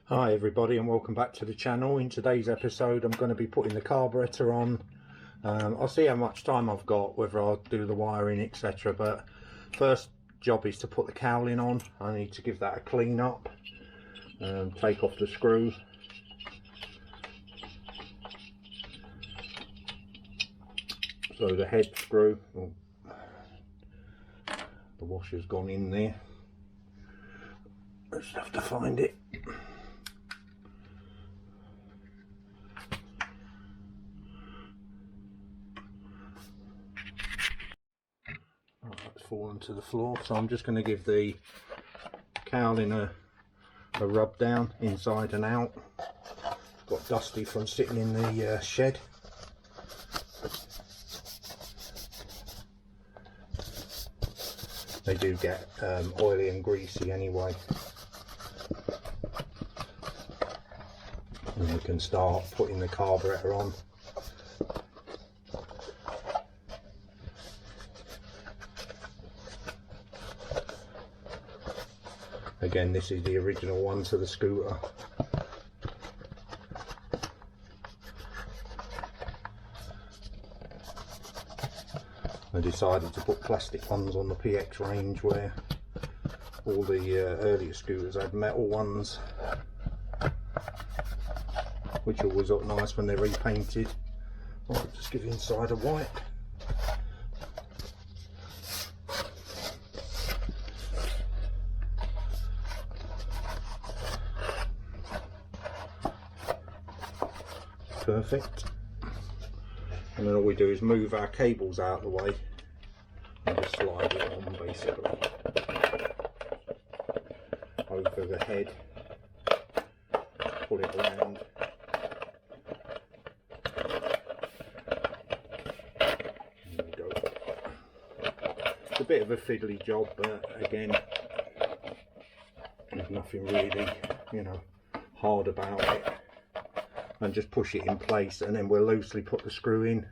Hi everybody and welcome back to the channel. In today's episode I'm going to be putting the carburetor on. I'll see how much time I've got, whether I'll do the wiring etc, but first job is to put the cowling on. I need to give that a clean up, take off the screw, so the head screw, the washer's gone in there, I just have to find it. It's fallen to the floor, so I'm just going to give the cowling a rub down inside and out. Got dusty from sitting in the shed. They do get oily and greasy anyway. And we can start putting the carburetor on. Again, this is the original one to the scooter. I decided to put plastic ones on the PX range where all the earlier scooters had metal ones, which always look nice when they're repainted. I'll just give inside a white. Perfect. And then all we do is move our cables out of the way and just slide it on basically over the head, pull it around. There we go. It's a bit of a fiddly job, but again, there's nothing really, hard about it. And just push it in place, and then we'll loosely put the screw in.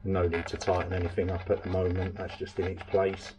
No need to tighten anything up at the moment, that's just in its place.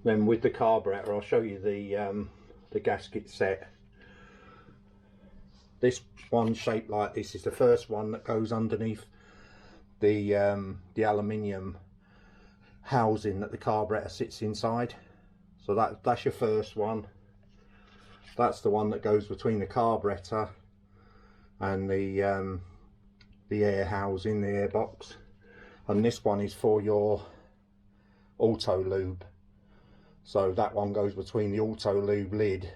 Then with the carburetor, I'll show you the gasket set. This one shaped like this is the first one that goes underneath the aluminium housing that the carburetor sits inside. So that's your first one. That's the one that goes between the carburetor and the air housing, the air box. And this one is for your auto lube. So that one goes between the auto lube lid,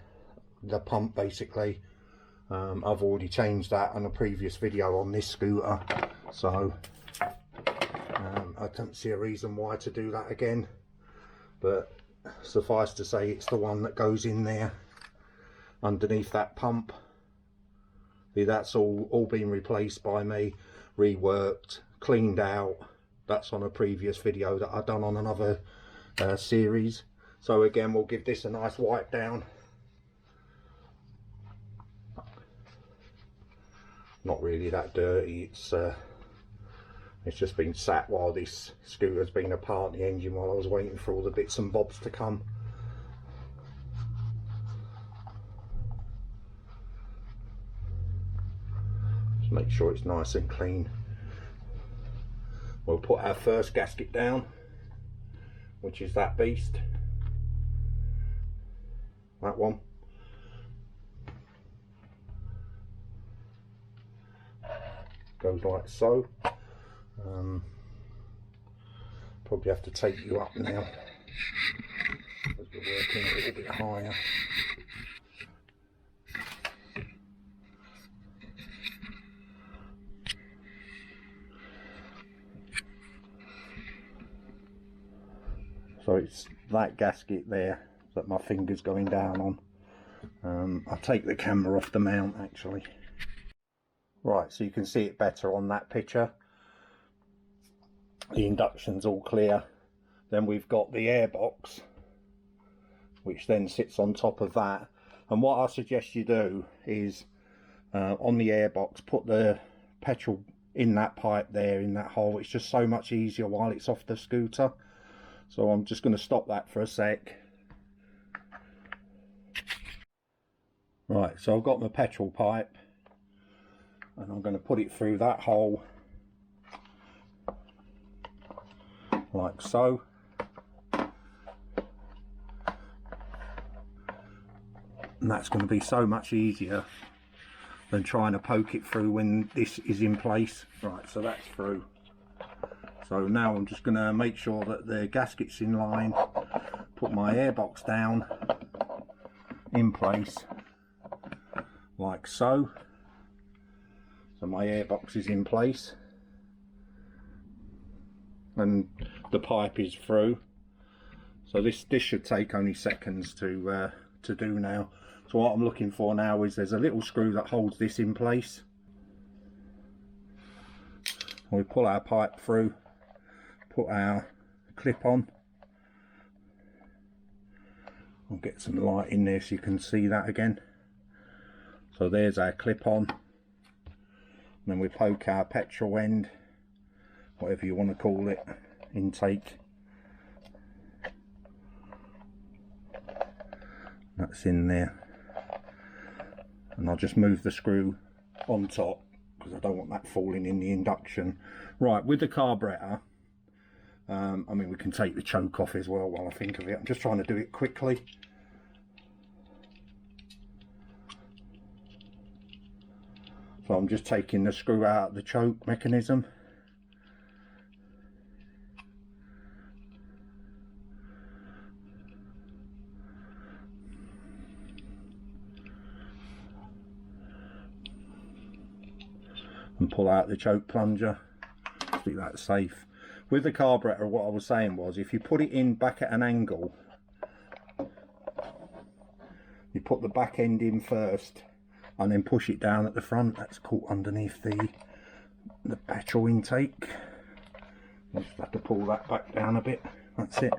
the pump basically. I've already changed that on a previous video on this scooter, so I don't see a reason why to do that again, but suffice to say it's the one that goes in there underneath that pump. That's all been replaced by me, reworked, cleaned out. That's on a previous video that I've done on another series. So again, we'll give this a nice wipe down. Not really that dirty, it's just been sat while this scooter's been apart the engine while I was waiting for all the bits and bobs to come. Just make sure it's nice and clean. We'll put our first gasket down, which is that beast, that one. Goes like so. Probably have to take you up now because we're working a little bit higher. So it's that gasket there that my finger's going down on. I'll take the camera off the mount actually. Right, so you can see it better on that picture. The induction's all clear. Then we've got the air box, which then sits on top of that. And what I suggest you do is on the airbox, put the petrol in that pipe there, in that hole. It's just so much easier while it's off the scooter. So I'm just going to stop that for a sec. Right, so I've got my petrol pipe and I'm going to put it through that hole like so. And that's going to be so much easier than trying to poke it through when this is in place. Right, so that's through. So now I'm just going to make sure that the gasket's in line, put my airbox down in place like so. So my airbox is in place and the pipe is through. So this should take only seconds to do now. So what I'm looking for now is there's a little screw that holds this in place. We pull our pipe through, put our clip on. I'll get some light in there so you can see that again. So there's our clip on. And then we poke our petrol end, whatever you want to call it, intake. That's in there. And I'll just move the screw on top because I don't want that falling in the induction. Right, with the carburetor, I mean, we can take the choke off as well while I think of it. I'm just trying to do it quickly. So I'm just taking the screw out of the choke mechanism. And pull out the choke plunger. Keep that safe. With the carburetor, what I was saying was, if you put it in back at an angle, you put the back end in first and then push it down at the front. That's caught underneath the petrol intake. I just have to pull that back down a bit. That's it.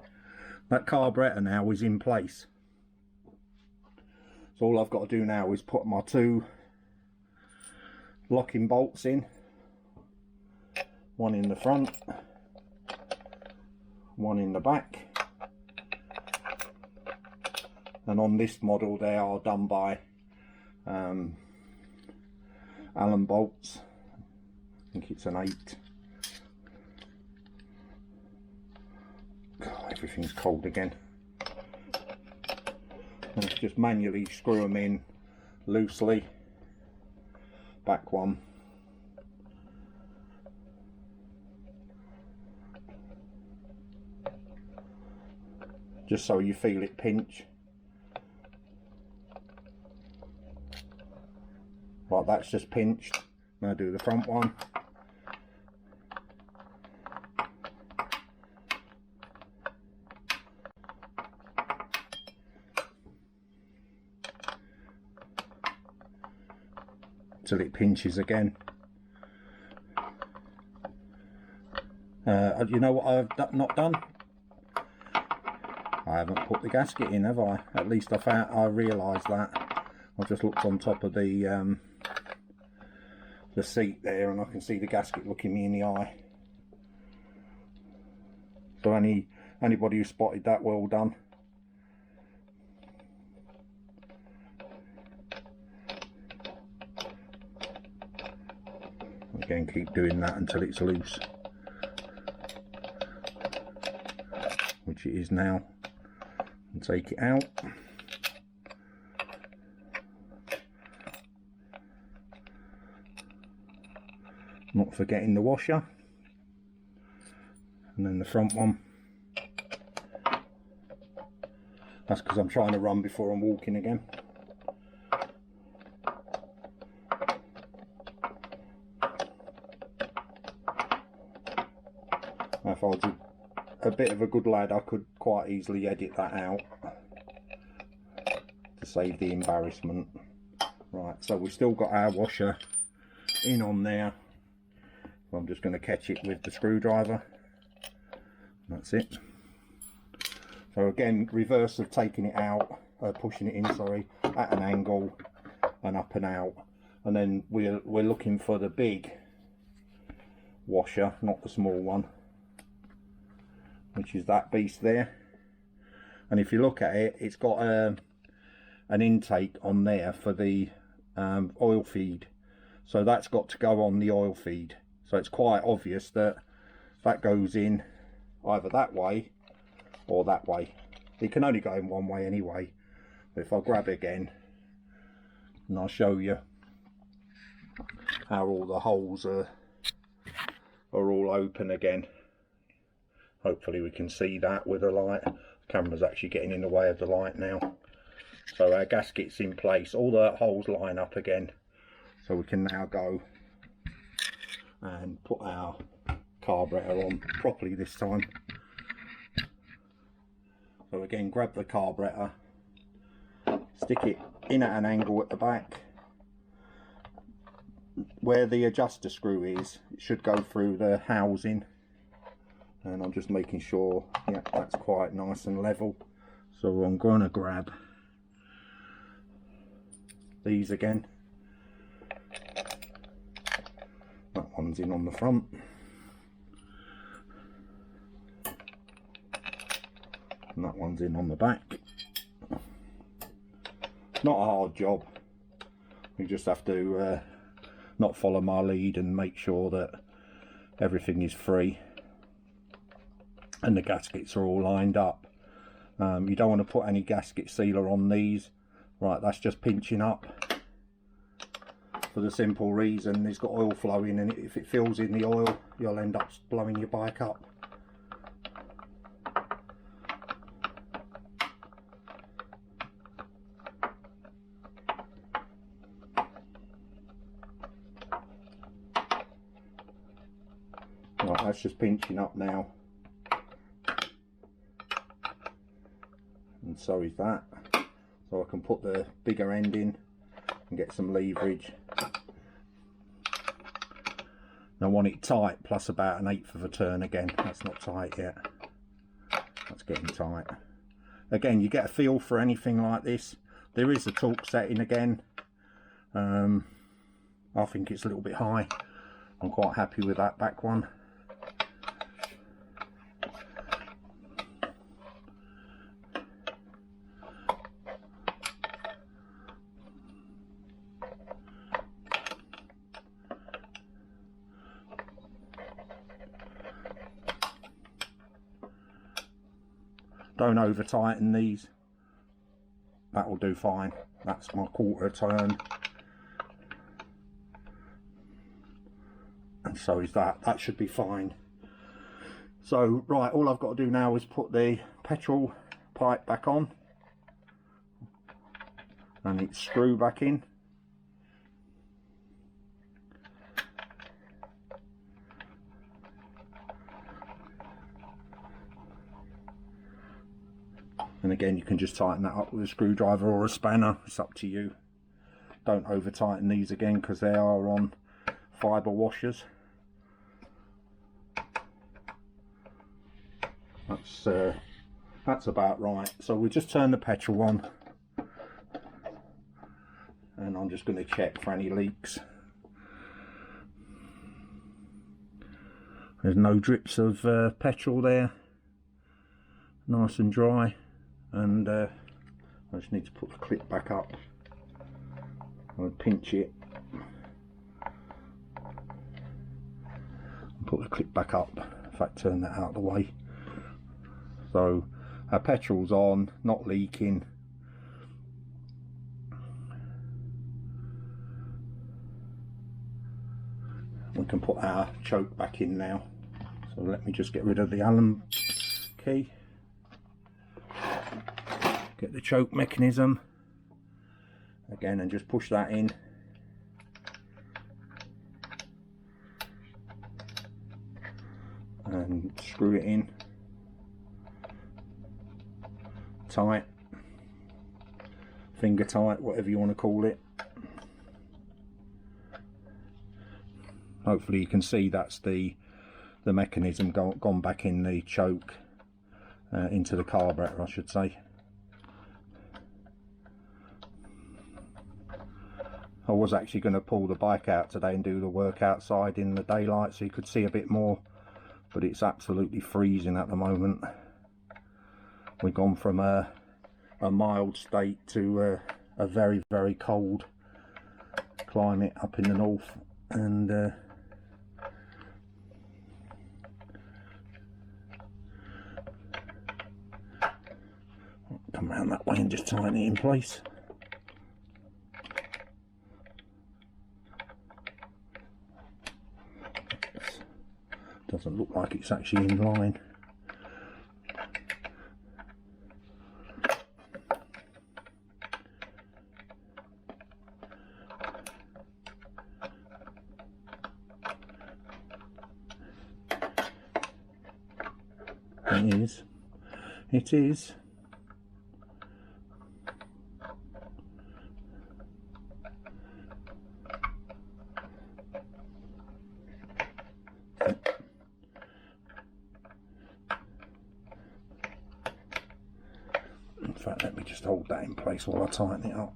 That carburetor now is in place. So all I've got to do now is put my two locking bolts in. One in the front, one in the back. And on this model they are done by Allen bolts. I think it's an 8. God, everything's cold again. And just manually screw them in loosely. Back one. Just so you feel it pinch. Right, that's just pinched. Now do the front one. Till it pinches again. You know what I've not done? I haven't put the gasket in, have I? At least I realised that. I just looked on top of the seat there, and I can see the gasket looking me in the eye. So anybody who spotted that, well done. Again, keep doing that until it's loose, which it is now. And take it out. Not forgetting the washer. And then the front one. That's because I'm trying to run before I'm walking again. If I was a bit of a good lad, I could quite easily edit that out to save the embarrassment. Right, so we've still got our washer in on there. So I'm just going to catch it with the screwdriver. That's it. So again, reverse of taking it out, pushing it in, sorry, at an angle and up and out. and then we're looking for the big washer, not the small one, which is that beast there. And if you look at it, it's got an intake on there for the oil feed, so that's got to go on the oil feed. So it's quite obvious that that goes in either that way or that way. It can only go in one way anyway. But if I grab it again and I'll show you how all the holes are all open again. Hopefully we can see that with the light. The camera's actually getting in the way of the light now. So our gasket's in place, all the holes line up again, so we can now go and put our carburetor on properly this time. So again, grab the carburetor, stick it in at an angle at the back. Where the adjuster screw is, it should go through the housing, and I'm just making sure, yeah, that's quite nice and level. So I'm going to grab these again. That one's in on the front. And that one's in on the back. Not a hard job. You just have to not follow my lead and make sure that everything is free and the gaskets are all lined up. You don't want to put any gasket sealer on these. Right, that's just pinching up for the simple reason it's got oil flowing, and if it fills in the oil, you'll end up blowing your bike up. Right, that's just pinching up now, and so is that. So I can put the bigger end in and get some leverage. I want it tight, plus about 1/8 of a turn again. That's not tight yet. That's getting tight. Again, you get a feel for anything like this. There is a torque setting again. I think it's a little bit high. I'm quite happy with that back one. Don't over tighten these. That will do fine. That's my 1/4 turn. And so is that. That should be fine. So right, all I've got to do now is put the petrol pipe back on and its screw back in. And again, you can just tighten that up with a screwdriver or a spanner, it's up to you. Don't over tighten these again because they are on fibre washers. That's about right. So we just turn the petrol on, and I'm just going to check for any leaks. There's no drips of petrol there, nice and dry. And I just need to put the clip back up. I'll pinch it and put the clip back up. In fact, turn that out of the way. So our petrol's on, not leaking. We can put our choke back in now. So let me just get rid of the Allen key. Get the choke mechanism again and just push that in. And screw it in tight, finger tight, whatever you want to call it. Hopefully you can see that's the mechanism gone back in the choke, into the carburetor I should say. I was actually going to pull the bike out today and do the work outside in the daylight so you could see a bit more, but it's absolutely freezing at the moment. We've gone from a mild state to a very, very cold climate up in the north, and come around that way and just tighten it in place. Doesn't look like it's actually in line. It is. In fact, let me just hold that in place while I tighten it up.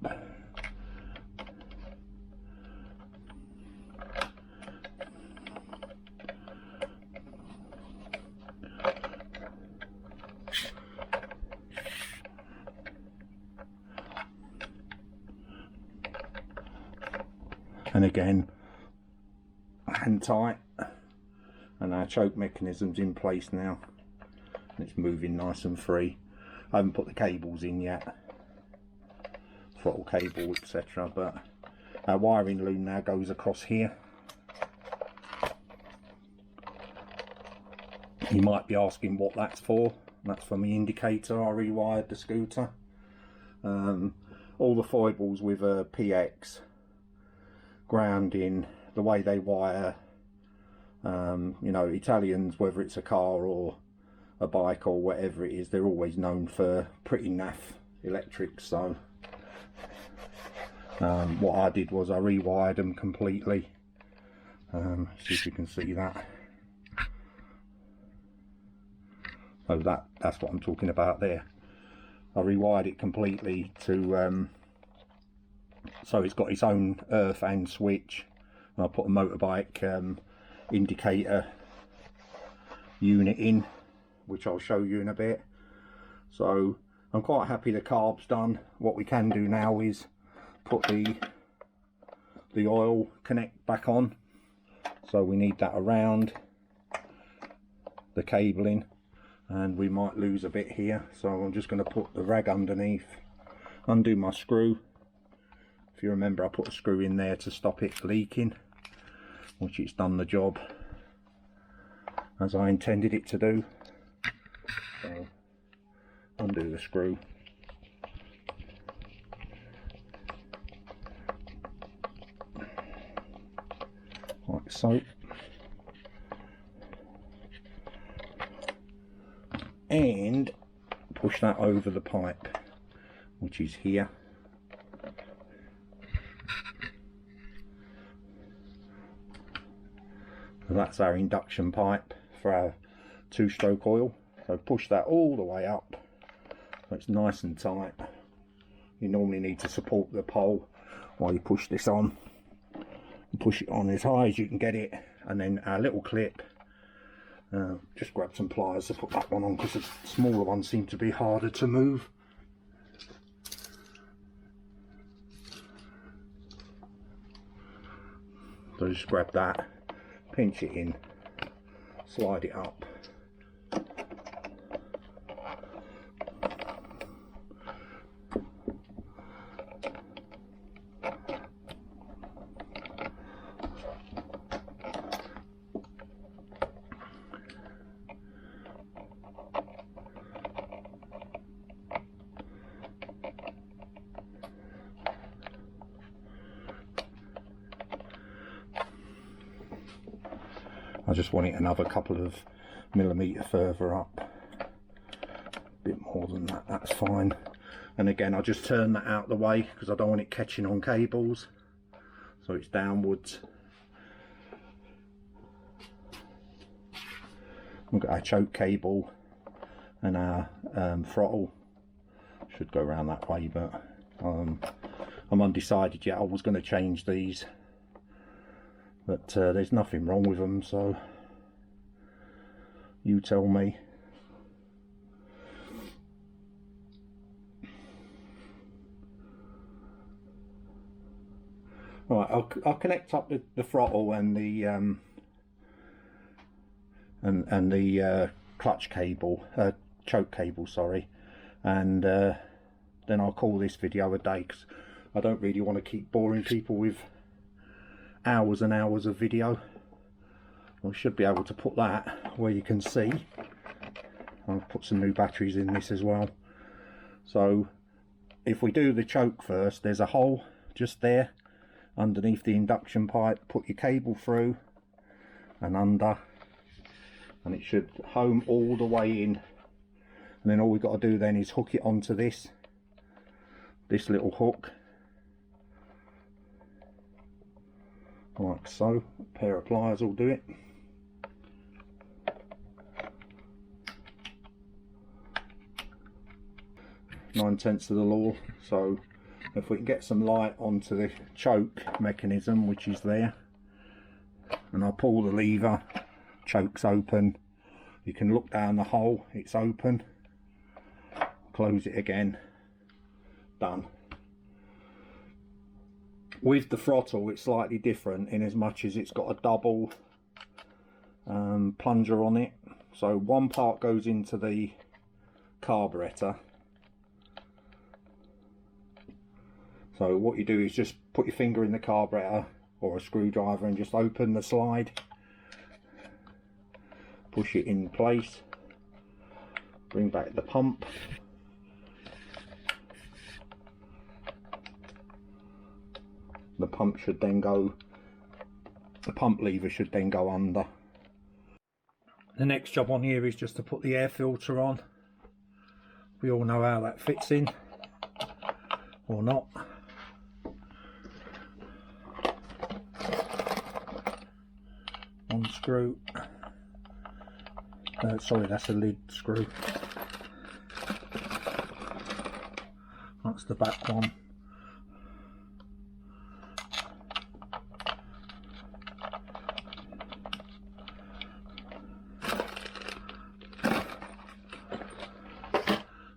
And again, hand tight, and our choke mechanism's in place now. It's moving nice and free. I haven't put the cables in yet, throttle cable, etc. But our wiring loom now goes across here. You might be asking what that's for. That's for my indicator. I rewired the scooter. All the foibles with a PX grounding, the way they wire, you know, Italians, whether it's a car or a bike or whatever it is, they're always known for pretty naff electrics. So what I did was I rewired them completely. See if you can see that. So that's what I'm talking about there. I rewired it completely to so it's got its own earth and switch, and I put a motorbike indicator unit in, which I'll show you in a bit. So I'm quite happy the carb's done. What we can do now is put the oil connect back on. So we need that around the cabling, and we might lose a bit here. So I'm just going to put the rag underneath, undo my screw. If you remember, I put a screw in there to stop it leaking, which it's done the job as I intended it to do. So undo the screw. Like so. And push that over the pipe, which is here. So that's our induction pipe for our 2-stroke oil. So push that all the way up so it's nice and tight. You normally need to support the pole while you push this on. And push it on as high as you can get it, and then our little clip. Just grab some pliers to put that one on, because the smaller ones seem to be harder to move. So just grab that, pinch it in, slide it up. I just want it another couple of millimetre further up, a bit more than that, that's fine. And again, I'll just turn that out the way because I don't want it catching on cables, so it's downwards. We've got our choke cable and our throttle, should go around that way, but I'm undecided yet. I was going to change these, but there's nothing wrong with them, so you tell me. Right, I'll connect up the throttle and the clutch cable, choke cable, sorry, and then I'll call this video a day, because I don't really want to keep boring people with hours and hours of video. I should be able to put that where you can see. I'll put some new batteries in this as well. So if we do the choke first, there's a hole just there underneath the induction pipe. Put your cable through and under, and it should home all the way in, and then all we've got to do then is hook it onto this little hook, like so. A pair of pliers will do it. Nine-tenths of the law. So if we can get some light onto the choke mechanism, which is there, and I pull the lever, choke's open, you can look down the hole, it's open, close it again, done. With the throttle it's slightly different in as much as it's got a double plunger on it. So one part goes into the carburetor. So what you do is just put your finger in the carburetor or a screwdriver and just open the slide, push it in place, bring back the pump, the pump should then go, the pump lever should then go under. The next job on here is just to put the air filter on. We all know how that fits in, or not. One screw, sorry, that's a lid screw, that's the back one.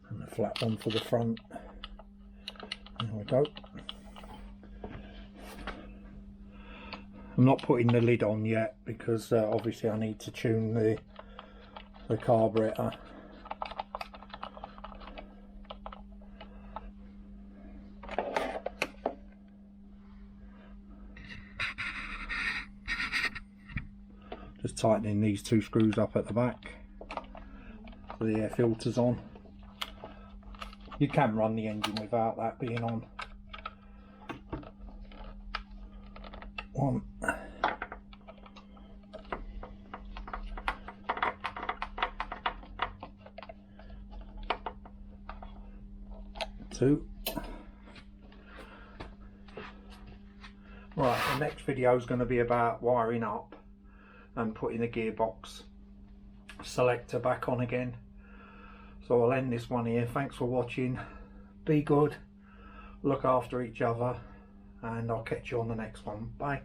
And the flat one for the front. There we go. I'm not putting the lid on yet because obviously I need to tune the carburetor. Just tightening these two screws up at the back so the air filter's on. You can run the engine without that being on. One. Two. Right, the next video is going to be about wiring up and putting the gearbox selector back on again. So I'll end this one here. Thanks for watching. Be good, look after each other, and I'll catch you on the next one. Bye.